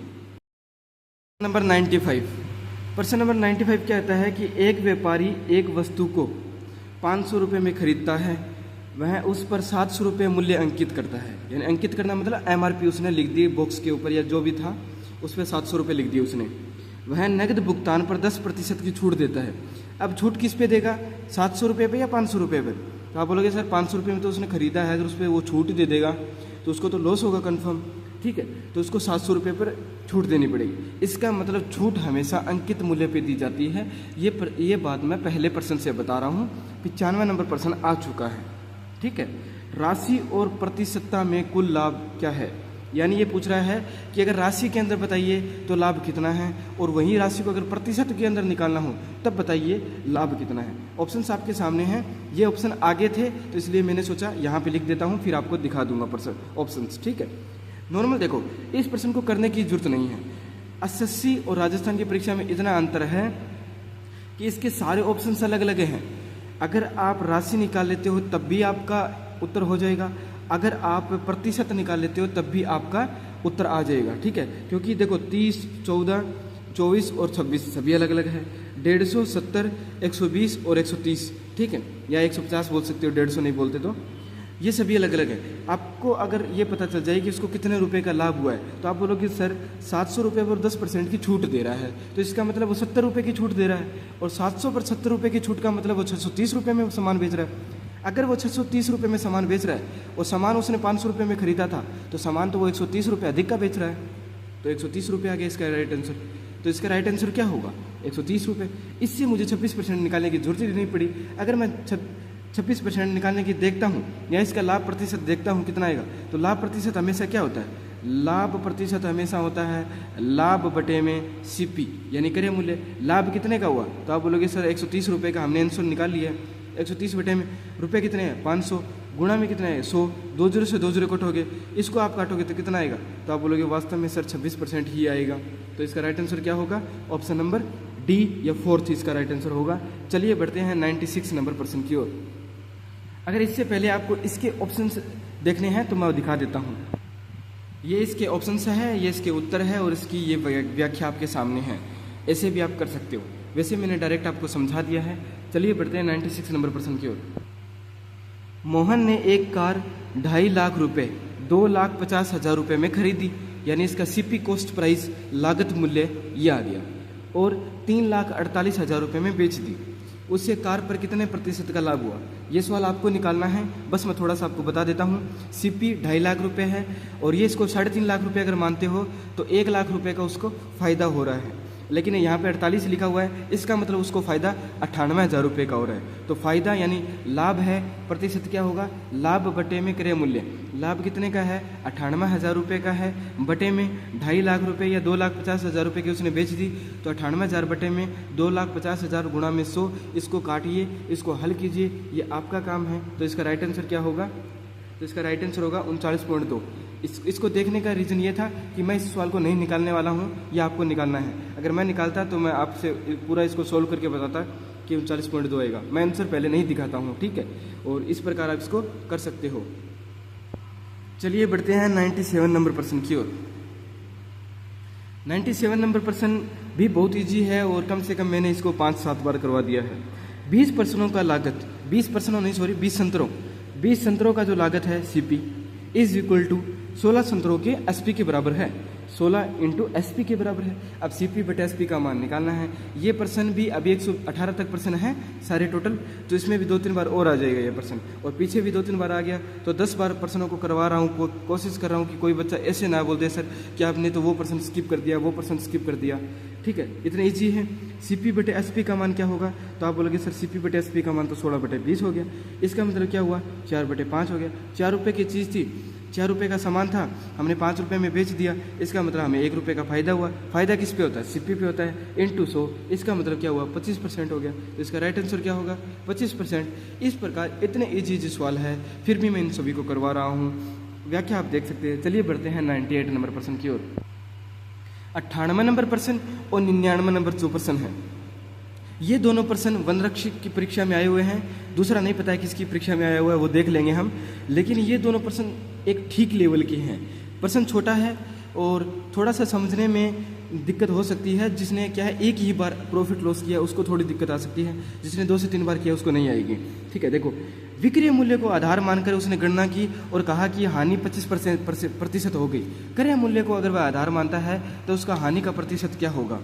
Speaker 1: नंबर 95, प्रश्न नंबर 95 क्या कहता है कि एक व्यापारी एक वस्तु को 500 रुपये में खरीदता है, वह उस पर 700 रुपये मूल्य अंकित करता है। यानी अंकित करना मतलब MRP उसने लिख दी बॉक्स के ऊपर या जो भी था उस पर 700 रुपये लिख दिए उसने। वह नकद भुगतान पर 10% की छूट देता है। अब छूट किस पे देगा, 700 रुपये पे या 500 रुपये पर। तो आप बोलोगे सर 500 रुपये में तो उसने खरीदा है, अगर उस पर वो छूट दे देगा तो उसको तो लॉस होगा कन्फर्म। ठीक है, तो उसको 700 रुपये पर छूट देनी पड़ेगी। इसका मतलब छूट हमेशा अंकित मूल्य पे दी जाती है। ये बात मैं पहले प्रश्न से बता रहा हूँ। 95 नंबर प्रश्न आ चुका है। ठीक है, राशि और प्रतिशतता में कुल लाभ क्या है, यानी ये पूछ रहा है कि अगर राशि के अंदर बताइए तो लाभ कितना है, और वही राशि को अगर प्रतिशत के अंदर निकालना हो तब बताइए लाभ कितना है। ऑप्शंस आपके सामने हैं, ये ऑप्शन आगे थे तो इसलिए मैंने सोचा यहाँ पे लिख देता हूँ, फिर आपको दिखा दूंगा प्रश्न ऑप्शंस। ठीक है, नॉर्मल देखो इस प्रश्न को करने की जरूरत नहीं है। एसएससी और राजस्थान की परीक्षा में इतना अंतर है कि इसके सारे ऑप्शंस अलग अलग हैं। अगर आप राशि निकाल लेते हो तब भी आपका उत्तर हो जाएगा, अगर आप प्रतिशत निकाल लेते हो तब भी आपका उत्तर आ जाएगा। ठीक है, क्योंकि देखो 30, 14, 24 और 26 सभी अलग अलग है। 150, 70, 120 और 130। ठीक है, या 150 बोल सकते हो, 150 नहीं बोलते तो, ये सभी अलग अलग है। आपको अगर ये पता चल जाए कि इसको कितने रुपए का लाभ हुआ है तो आप बोलोगे सर 700 रुपये पर 10% की छूट दे रहा है, तो इसका मतलब वो 70 रुपये की छूट दे रहा है। और 700 पर 70 रुपये की छूट का मतलब वो 630 रुपये में सामान बेच रहा है। अगर वो 630 रुपये में सामान बेच रहा है और सामान उसने 500 रुपये में खरीदा था, तो सामान तो वो 130 रुपये अधिक का बेच रहा है, तो 130 रुपये आ गया इसका राइट आंसर। तो इसका राइट आंसर क्या होगा, 130 रुपये। इससे मुझे 26% निकालने की जरूरत ही नहीं पड़ी। अगर मैं 26% निकालने की देखता हूँ या इसका लाभ प्रतिशत देखता हूँ कितना आएगा, तो लाभ प्रतिशत हमेशा क्या होता है, लाभ प्रतिशत हमेशा होता है लाभ बटे में सीपी, यानी क्रय मूल्य। लाभ कितने का हुआ, तो आप बोलोगे सर 130 रुपये का हमने आंसर निकाल लिया है। 130 बटे में रुपये कितने हैं 500, गुणा में कितना है 100, 2 0 से 2 0 कटोगे, इसको आप काटोगे तो कितना आएगा, तो आप बोलोगे वास्तव में सर 26% ही आएगा। तो इसका राइट आंसर क्या होगा, ऑप्शन नंबर डी या 4th इसका राइट आंसर होगा। चलिए बढ़ते हैं 96 नंबर प्रश्न की ओर। अगर इससे पहले आपको इसके ऑप्शंस देखने हैं तो मैं दिखा देता हूँ। ये इसके ऑप्शंस है, ये इसके उत्तर है और इसकी ये व्याख्या आपके सामने है। ऐसे भी आप कर सकते हो, वैसे मैंने डायरेक्ट आपको समझा दिया है। चलिए बढ़ते हैं 96 नंबर प्रश्न की ओर। मोहन ने एक कार 2.5 लाख रुपए 2,50,000 रुपये में खरीदी, यानी इसका सीपी कॉस्ट प्राइस लागत मूल्य ये आ गया, और 3,48,000 रुपये में बेच दी। उससे कार पर कितने प्रतिशत का लाभ हुआ, ये सवाल आपको निकालना है। बस मैं थोड़ा सा आपको बता देता हूँ। सीपी 2.5 लाख रुपए है और ये इसको 3.5 लाख रुपए अगर मानते हो तो 1 लाख रुपए का उसको फ़ायदा हो रहा है, लेकिन यहाँ पे 48 लिखा हुआ है, इसका मतलब उसको फ़ायदा 98,000 रुपये का हो रहा है। तो फ़ायदा यानी लाभ है, प्रतिशत क्या होगा, लाभ बटे में क्रय मूल्य। लाभ कितने का है, 98,000 रुपये का है, बटे में 2.5 लाख रुपये या 2,50,000 रुपये की उसने बेच दी, तो 98,000 बटे में 2,50,000 गुणा में 100, इसको काटिए, इसको हल कीजिए, ये आपका काम है। तो इसका राइट आंसर क्या होगा, तो इसका राइट आंसर होगा 39.2। इसको देखने का रीज़न ये था कि मैं इस सवाल को नहीं निकालने वाला हूँ, ये आपको निकालना है। अगर मैं निकालता तो मैं आपसे पूरा इसको सोल्व करके बताता कि 39.2 आएगा। मैं आंसर पहले नहीं दिखाता हूँ, ठीक है, और इस प्रकार आप इसको कर सकते हो। चलिए बढ़ते हैं 97 नंबर प्रश्न की ओर। 97 नंबर प्रश्न भी बहुत ईजी है और कम से कम मैंने इसको 5-7 बार करवा दिया है। 20 प्रश्नों का लागत, 20 संतरों का जो लागत है सीपी इज इक्वल टू 16 संतरों के एसपी के बराबर है। 16 इंटू एसपी के बराबर है। अब सीपी बटे एसपी का मान निकालना है। ये पर्सन भी अभी 118 तक पर्सन है सारे टोटल, तो इसमें भी 2-3 बार और आ जाएगा ये पर्सन, और पीछे भी 2-3 बार आ गया, तो 10 बार पर्सनों को करवा रहा हूँ। कोशिश कर रहा हूँ कि कोई बच्चा ऐसे ना बोल दे सर कि आपने तो वो पर्सन स्किप कर दिया, वो पर्सन स्किप कर दिया, ठीक है, इतना ईजी है। सीपी बटे एसपी का मान क्या होगा, तो आप बोलोगे सर सीपी बटे एसपी का मान तो 16 बटे 20 हो गया। इसका मतलब क्या हुआ, 4 बटे 5 हो गया। 4 रुपये की चीज़ थी, 4 रुपये का सामान था, हमने 5 रुपये में बेच दिया, इसका मतलब हमें 1 रुपये का फ़ायदा हुआ। फ़ायदा किस पे होता है, सीपी पे होता है, इंटू 100, इसका मतलब क्या हुआ, 25% हो गया। तो इसका राइट आंसर क्या होगा, 25%। इस प्रकार इतने ईजी सवाल है, फिर भी मैं इन सभी को करवा रहा हूँ। व्याख्या आप देख सकते हैं। चलिए बढ़ते हैं 98 नंबर प्रश्न की ओर। 98 नंबर प्रश्न और 99 नंबर जो प्रश्न है, ये दोनों प्रश्न वन रक्षक की परीक्षा में आए हुए हैं। दूसरा नहीं पता है किसकी परीक्षा में आया हुआ है, वो देख लेंगे हम, लेकिन ये दोनों प्रश्न एक ठीक लेवल के हैं। प्रश्न छोटा है और थोड़ा सा समझने में दिक्कत हो सकती है। जिसने क्या है एक ही बार प्रॉफिट लॉस किया उसको थोड़ी दिक्कत आ सकती है, जिसने 2 से 3 बार किया उसको नहीं आएगी, ठीक है। देखो, विक्रय मूल्य को आधार मानकर उसने गणना की और कहा कि हानि 25% हो गई। क्रय मूल्य को अगर वह आधार मानता है तो उसका हानि का प्रतिशत क्या होगा,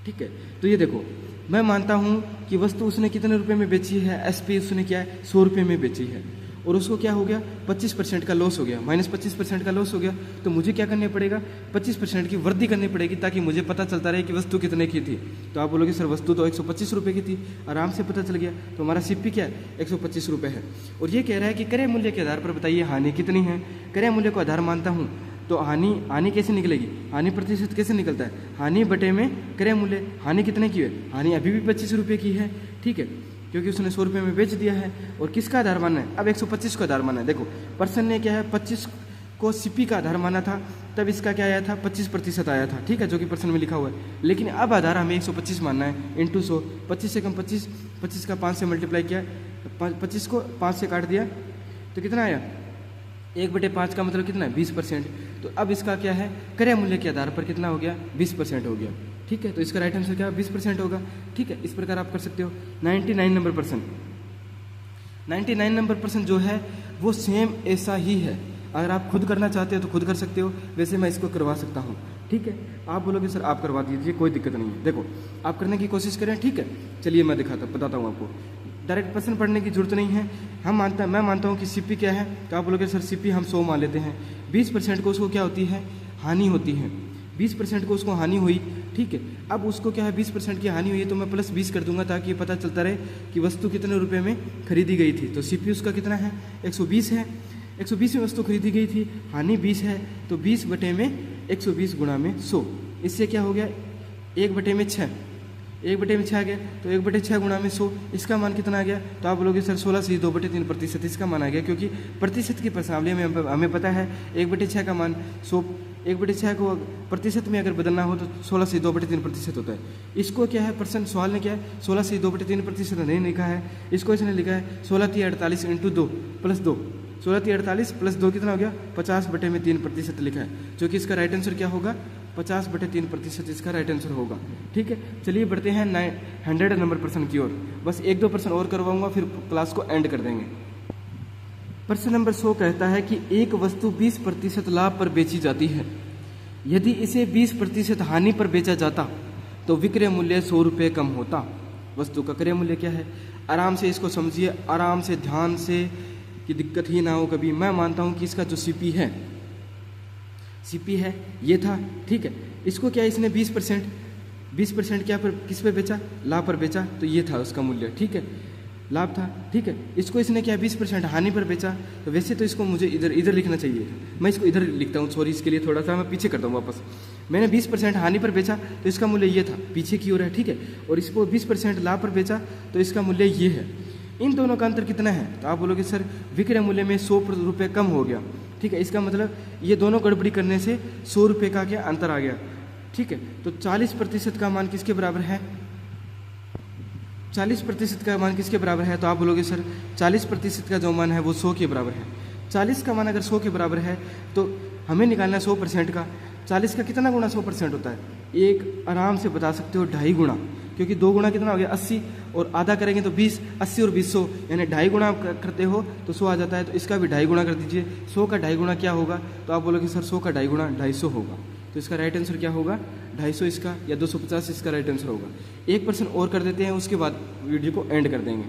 Speaker 1: ठीक है। तो ये देखो, मैं मानता हूँ कि वस्तु उसने कितने रुपए में बेची है, एसपी उसने क्या है 100 रुपये में बेची है, और उसको क्या हो गया 25% का लॉस हो गया, -25% का लॉस हो गया। तो मुझे क्या करना पड़ेगा, 25% की वृद्धि करनी पड़ेगी, ताकि मुझे पता चलता रहे कि वस्तु कितने की थी। तो आप बोलोगे सर वस्तु तो 125 रुपये की थी, आराम से पता चल गया। तो हमारा सीपी क्या है, 125 रुपये है। और ये कह रहा है कि क्रय मूल्य के आधार पर बताइए हानि कितनी है। क्रय मूल्य को आधार मानता हूँ तो हानि कैसे निकलेगी, हानि प्रतिशत कैसे निकलता है, हानि बटे में क्रय मूल्य। हानि कितने की है, हानि अभी भी 25 रुपये की है, ठीक है, क्योंकि उसने 100 रुपये में बेच दिया है। और किसका आधार मानना है, अब 125 का आधार मानना है। देखो, पर्सन ने क्या है 25 को सीपी का आधार माना था, तब इसका क्या आया था 25% आया था, ठीक है, जो कि पर्सन में लिखा हुआ है। लेकिन अब आधार हमें 125 मानना है, इंटू 100, 25 से कम 25 का 5 से मल्टीप्लाई किया, 25 को 5 से काट दिया तो कितना आया, 1/5 का मतलब कितना है 20%। तो अब इसका क्या है, क्रय मूल्य के आधार पर कितना हो गया 20% हो गया, ठीक है। तो इसका राइट आंसर क्या 20% होगा, ठीक है। इस प्रकार आप कर सकते हो। 99 नंबर प्रश्न, 99 नंबर प्रश्न जो है वो सेम ऐसा ही है। अगर आप खुद करना चाहते हो तो खुद कर सकते हो, वैसे मैं इसको करवा सकता हूँ, ठीक है। आप बोलोगे सर आप करवा दीजिए, कोई दिक्कत नहीं है। देखो, आप करने की कोशिश करें, ठीक है। चलिए मैं बताता हूँ आपको। डायरेक्ट प्रश्न पढ़ने की जरूरत नहीं है। मैं मानता हूँ कि सीपी क्या है, तो आप बोलोगे सर सीपी हम 100 मान लेते हैं। 20% को उसको क्या होती है, हानि होती है। 20% को उसको हानि हुई, ठीक है। अब उसको क्या है 20% की हानि हुई है, तो मैं +20 कर दूंगा ताकि पता चलता रहे कि वस्तु कितने रुपए में खरीदी गई थी। तो सीपी उसका कितना है 120 है, 120 में वस्तु खरीदी गई थी, हानि 20 है, तो 20 बटे में 120 गुणा में 100। इससे क्या हो गया 1/6, 1/6 आ गया। तो 1/6 गुणा में 100, इसका मान कितना आ गया, तो आप बोलोगे सर 16 से 2/3% इसका मान आ गया, क्योंकि प्रतिशत की प्रश्नावली में हमें पता है 1/6 का मान 100, 1/6 को प्रतिशत में अगर बदलना हो तो 16 से 2/3% होता है। इसको क्या है प्रश्न सवाल ने क्या है 16 से 2/3% नहीं लिखा है, इसको इसने लिखा है 16 × 48 × 2 + 2, 16 × 48 + 2 कितना हो गया 50/3% लिखा है, जो कि इसका राइट आंसर क्या होगा 50/3% इसका राइट आंसर होगा, ठीक है। चलिए बढ़ते हैं 100 नंबर प्रश्न की ओर। बस 1-2 प्रश्न और करवाऊंगा, फिर क्लास को एंड कर देंगे। प्रश्न नंबर 100 कहता है कि एक वस्तु 20% लाभ पर बेची जाती है। यदि इसे 20% हानि पर बेचा जाता तो तो विक्रय मूल्य 100 रुपये कम होता। वस्तु का क्रय मूल्य क्या है, आराम से इसको समझिए, आराम से ध्यान से, कि दिक्कत ही ना हो कभी। मैं मानता हूँ कि इसका जो सीपी है ये था, ठीक है। इसको क्या इसने 20% क्या पर किस पे बेचा, लाभ पर बेचा, तो ये था उसका मूल्य, ठीक है, लाभ था, ठीक है। इसको इसने क्या 20% हानि पर बेचा, तो वैसे तो इसको मुझे इधर लिखना चाहिए था, मैं इसको इधर लिखता हूँ, सॉरी इसके लिए थोड़ा सा मैं पीछे करता हूँ वापस। मैंने 20% हानि पर बेचा तो इसका मूल्य ये था, पीछे की ओर है, ठीक है। और इसको 20% लाभ पर बेचा तो इसका मूल्य ये है। इन दोनों का अंतर कितना है, तो आप बोलोगे सर विक्रय मूल्य में 100 रुपये कम हो गया, ठीक है। इसका मतलब ये दोनों गड़बड़ी करने से 100 रुपये का क्या अंतर आ गया, ठीक है। तो 40% का मान किसके बराबर है, 40% का मान किसके बराबर है, तो आप बोलोगे सर 40% का जो मान है वो 100 के बराबर है। 40 का मान अगर 100 के बराबर है तो हमें निकालना है 100% का। 40 का कितना गुना 100% होता है, एक आराम से बता सकते हो 2.5 गुना, क्योंकि 2 गुना कितना हो गया 80, और आधा करेंगे तो 20, 80 और 20 100, यानी 2.5 गुना करते हो तो 100 आ जाता है। तो इसका भी 2.5 गुना कर दीजिए। 100 का 2.5 गुना क्या होगा, तो आप बोलोगे सर 100 का 2.5 गुना 250 होगा। तो इसका राइट आंसर क्या होगा, 250 इसका, या 250 इसका राइट आंसर होगा। 1% और कर देते हैं, उसके बाद वीडियो को एंड कर देंगे।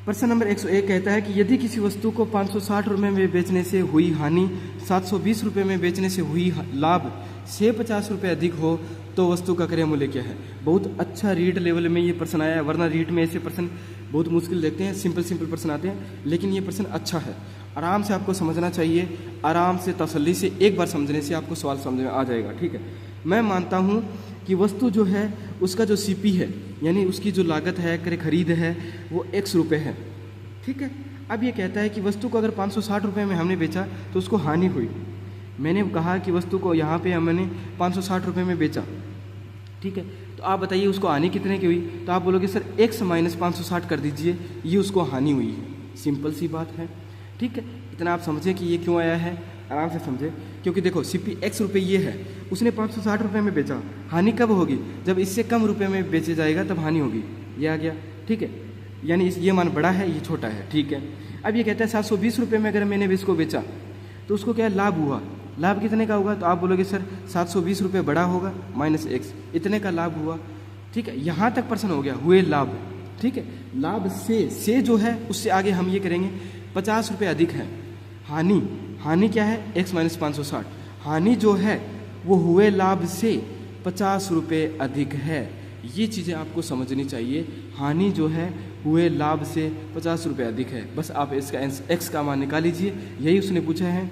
Speaker 1: प्रश्न नंबर 101 कहता है कि यदि किसी वस्तु को 560 रुपये में बेचने से हुई हानि 720 रुपये में बेचने से हुई लाभ से 50 रुपये अधिक हो तो वस्तु का क्रय मूल्य क्या है। बहुत अच्छा रीट लेवल में ये प्रश्न आया है, वरना रीट में ऐसे प्रश्न बहुत मुश्किल देखते हैं, सिंपल प्रश्न आते हैं, लेकिन ये प्रश्न अच्छा है। आराम से आपको समझना चाहिए, आराम से तसल्ली से एक बार समझने से आपको सवाल समझ में आ जाएगा, ठीक है। मैं मानता हूँ कि वस्तु जो है उसका जो सीपी है, यानी उसकी जो लागत है, क्रय खरीद है, वो X रुपये है, ठीक है। अब ये कहता है कि वस्तु को अगर 560 रुपये में हमने बेचा तो उसको हानि हुई। मैंने कहा कि वस्तु को यहाँ पे हमने 560 रुपये में बेचा, ठीक है। तो आप बताइए उसको हानि कितने की हुई, तो आप बोलोगे सर X माइनस 560 कर दीजिए, ये उसको हानि हुई है। सिंपल सी बात है, ठीक है। इतना आप समझे कि ये क्यों आया है, आराम से समझे, क्योंकि देखो सीपी X रुपये ये है, उसने 560 रुपये में बेचा, हानि कब होगी, जब इससे कम रुपये में बेचे जाएगा तब हानि होगी, ये आ गया, ठीक है। यानी ये मान बड़ा है, ये छोटा है, ठीक है। अब ये कहता है 720 रुपये में अगर मैंने इसको बेचा तो उसको क्या लाभ हुआ, लाभ कितने का होगा, तो आप बोलोगे सर 720 रुपये बड़ा होगा माइनस X, इतने का लाभ हुआ, ठीक है। यहाँ तक प्रश्न हो गया, हुए लाभ, ठीक है। लाभ से जो है उससे आगे हम ये करेंगे 50 रुपये अधिक है। हानि क्या है, X माइनस 560, हानि जो है वो हुए लाभ से 50 रुपये अधिक है। ये चीज़ें आपको समझनी चाहिए, हानि जो है हुए लाभ से 50 रुपये अधिक है। बस आप इसका X का मान निकाल लीजिए, यही उसने पूछा है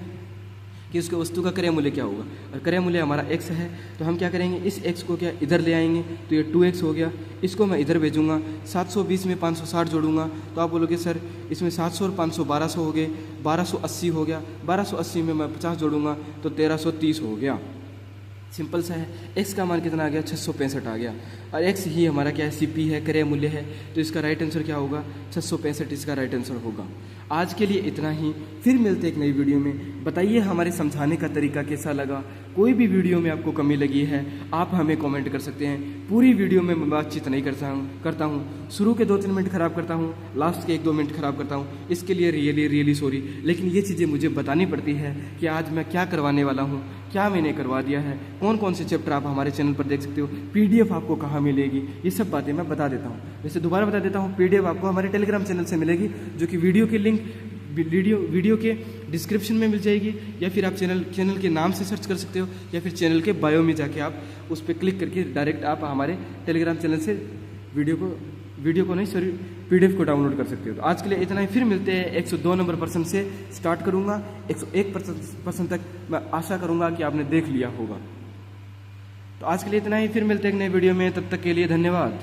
Speaker 1: कि उसके वस्तु का क्रय मूल्य क्या होगा, और क्रय मूल्य हमारा X है, तो हम क्या करेंगे, इस X को क्या इधर ले आएंगे, तो ये 2X हो गया, इसको मैं इधर भेजूंगा, 720 में 560 जोड़ूंगा, तो आप बोलोगे सर इसमें 700 और 500 1200 हो गए, 1280 हो गया, 1280 में मैं 50 जोड़ूंगा तो 1330 हो गया। सिंपल सा है। X का मान कितना आ गया, 665 आ गया, और X ही हमारा क्या है, सीपी है, क्रय मूल्य है, तो इसका राइट आंसर क्या होगा, 665 इसका राइट आंसर होगा। आज के लिए इतना ही, फिर मिलते एक नई वीडियो में। बताइए हमारे समझाने का तरीका कैसा लगा, कोई भी वीडियो में आपको कमी लगी है आप हमें कमेंट कर सकते हैं। पूरी वीडियो में मैं बातचीत नहीं करता हूँ, शुरू के 2-3 मिनट ख़राब करता हूँ, लास्ट के 1-2 मिनट ख़राब करता हूँ, इसके लिए रियली सॉरी। लेकिन ये चीज़ें मुझे बतानी पड़ती है कि आज मैं क्या करवाने वाला हूँ, क्या मैंने करवा दिया है, कौन से चैप्टर आप हमारे चैनल पर देख सकते हो, PDF आपको कहाँ मिलेगी, ये सब बातें मैं बता देता हूँ। वैसे दोबारा बता देता हूँ, PDF आपको हमारे टेलीग्राम चैनल से मिलेगी, जो कि वीडियो की लिंक वीडियो के डिस्क्रिप्शन में मिल जाएगी, या फिर आप चैनल के नाम से सर्च कर सकते हो, या फिर चैनल के बायो में जाके आप उस पर क्लिक करके डायरेक्ट आप हमारे टेलीग्राम चैनल से वीडियो को नहीं सॉरी PDF को डाउनलोड कर सकते हो। तो आज के लिए इतना ही, फिर मिलते हैं 102 नंबर प्रश्न से स्टार्ट करूँगा, 101 प्रश्न तक मैं आशा करूँगा कि आपने देख लिया होगा। तो आज के लिए इतना ही, फिर मिलते हैं एक नए वीडियो में, तब तक के लिए धन्यवाद।